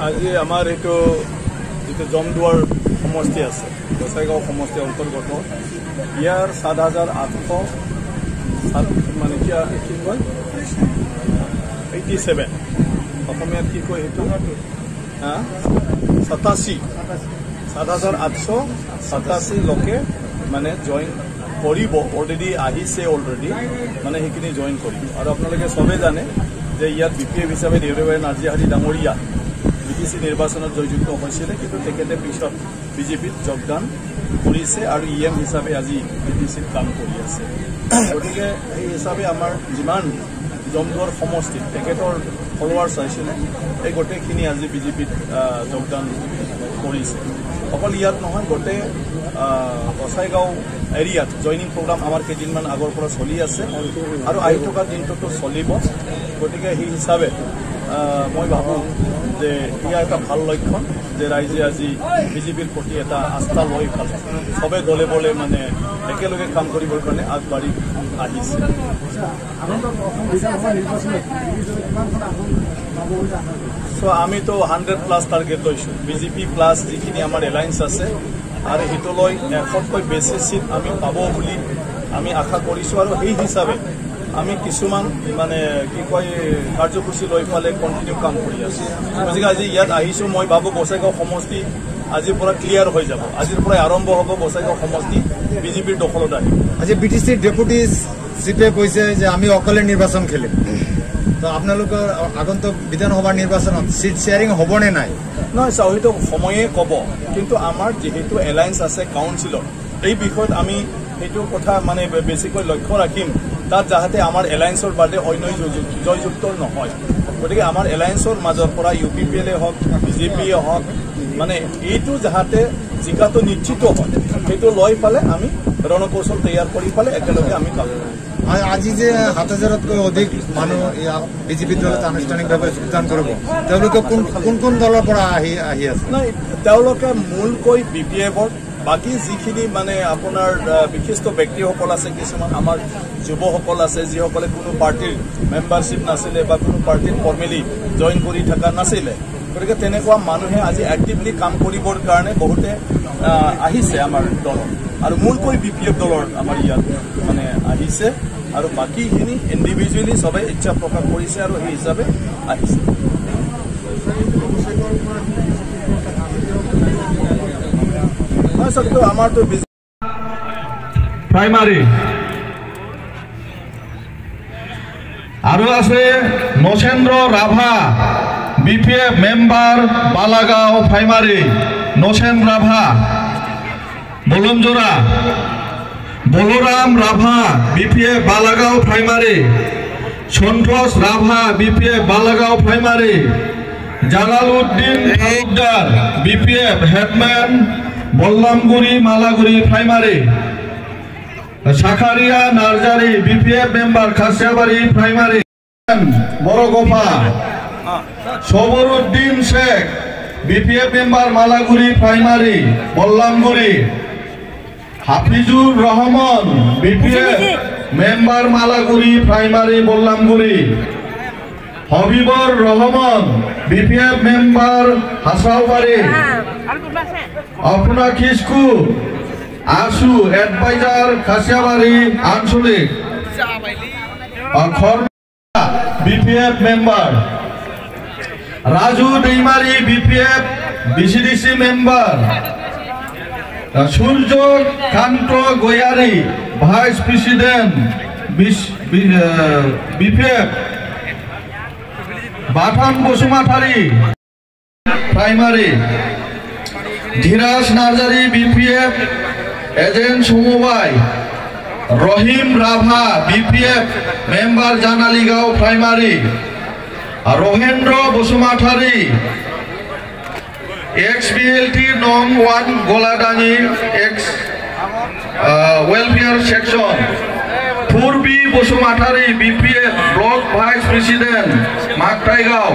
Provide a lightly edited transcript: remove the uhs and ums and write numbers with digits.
আজি আমাৰ এইটো যিটো জমদুৱাৰ সমষ্টি আছে গোসাইগাঁও সমষ্টিৰ অন্তৰ্গত ইয়াৰ 7,800 মানে কি কয় 87 অসমীয়াত কি কয় সেইটো 7,887 লোকে মানে জইন কৰিব অলৰেডি আহিছে অলৰেডি মানে সেইখিনি জইন কৰিব আৰু আপোনালোকে সবে জানে যে ইয়াত বিপিএফ হিচাপে দেউৰেবাৰী নাৰ্জিহাৰী ডাঙৰীয়া বিটিসি নিৰ্বাচনত জয়যুক্ত হৈছিলে কিন্তু তেখেতে পিছত বিজেপিত যোগদান কৰিছে আৰু ইএম হিচাপে আজি বিটিসিত কাম কৰি আছে গতিকে এই হিচাপে আমাৰ যিমান জমদুৱাৰ সমষ্টিত তেখেতৰ ফলোৱাৰ্ছ আছিলে এই গোটেইখিনি আজি বিজেপিত যোগদান কৰিছে অকল ইয়াত নহয় গোটেই গোসাইগাঁও এৰিয়াত জইনিং প্ৰগ্ৰাম আমাৰ কেইদিনমান আগৰ পৰা চলি আছে আৰু আহি থকা দিনটোতো চলিব গতিকে সেই হিচাপে মই ভাবোঁ যে ইয়াৰ এটা ভাল লক্ষণ যে ৰাইজে আজি বিজেপিৰ প্ৰতি এটা আস্থা লৈ পালে সবে দলে বলে মানে একেলগে কাম কৰিবৰ কাৰণে আগবাঢ়ি আহিছে আমিতো 100+ টাৰ্গেট লৈছোঁ বিজেপি প্লাছ যিখিনি আমাৰ এলায়েন্স আছে আৰু সেইটোলৈ 100কৈ বেছি চিট আমি পাব বুলি আমি আশা কৰিছোঁ আৰু সেই হিচাপে আমি কিছুমান মানে কি কয় কাৰ্যসূচী লৈ পেলাই কণ্টিনিউ কাম কৰি আছোঁ গতিকে আজি ইয়াত আহিছোঁ মই ভাবোঁ গোসাইগাঁও সমষ্টি আজিৰ পৰা ক্লিয়াৰ হৈ যাব আজিৰ পৰাই আৰম্ভ হ'ব গোসাইগাঁও সমষ্টি বিজেপিৰ দখলত আহিব আজি বিটিসিৰ ডেপুটি চিফে কৈছে যে আমি অকলে নিৰ্বাচন খেলিম তো আপোনালোকৰ আগন্তুক বিধানসভা নিৰ্বাচনত চিট শ্বেয়াৰিং হ'ব নে নাই নহয় চাওঁ সেইটো সময়ে ক'ব কিন্তু আমাৰ যিহেতু এলায়েন্স আছে কাউন্সিলত এই বিষয়ত আমি সেইটো কথা মানে বেছিকৈ লক্ষ্য ৰাখিম তাত যাতে আমাৰ এলায়েন্সৰ বাদে অন্য জয়যুক্ত নহয় গতিকে আমাৰ এলায়েন্সৰ মাজৰ পৰা UPPL হওক বিজেপিয়ে হওক মানে এইটো যাতে জিকাটো নিশ্চিত হয় সেইটো লৈ পেলাই আমি ৰণকৌশল তৈয়াৰ কৰি পেলাই একেলগে আমি কাম কৰিম আজি যে 7,000তকৈ অধিক মানুহ বিজেপি দলত আনুষ্ঠানিকভাৱে যোগদান কৰিব তেওঁলোকে কোন দলৰ পৰা আহি আছে নাই তেওঁলোকে মূলকৈ BPF-ৰ বাকি যিখিনি মানে আপোনাৰ বিশিষ্ট ব্যক্তিসকল আছে কিছুমান আমাৰ যুৱসকল আছে যিসকলে কোনো পাৰ্টিৰ মেম্বাৰশ্বিপ নাছিলে বা কোনো পাৰ্টিৰ ফৰ্মেলি জইন কৰি থকা নাছিলে গতিকে তেনেকুৱা মানুহে আজি এক্টিভলি কাম কৰিবৰ কাৰণে বহুতে আহিছে আমাৰ দলত আৰু মূলকৈ BPF দলৰ আমাৰ ইয়াত মানে আহিছে আৰু বাকীখিনি ইণ্ডিভিজুৱেলি সবে ইচ্ছা প্ৰকাশ কৰিছে আৰু সেই হিচাপে আহিছে আমাৰতো প্ৰাইমাৰী আৰু আছে Nachendra Rabha BPF member Balagaon primary Nachendra Rabha Balamjora Balram Rabha BPF Balagaon primary Santosh Rabha BPF Balagaon primary Jalaluddin Talukdar BPF headman Ballamguri Malaguri primary Shakharia Narzary BPF member Khasiabari primary Borgofa Sabaruddin Sheikh BPF member Malaguri primary Ballamguri Hafizur Rahman BPF member Malaguri primary Ballamguri Habibar Rahman BPF member Hasaobari আপনা খিসকু আসু এডভাইজার খাসিয়াবাড়ি আঞ্চলিক BPF member Raju Daimary BPF BCDC member সূর্য Kant Goyary vice president BPF Bathan Basumatary primary Dhiraj Narzary BPF agent সমবায় Rahim Rabha BPF member Janaligaon primary Rohendra Basumatary XBLT নং 1 Goladangi ex welfare section Purbi Basumatary BPF block vice president মাকটাইগাঁও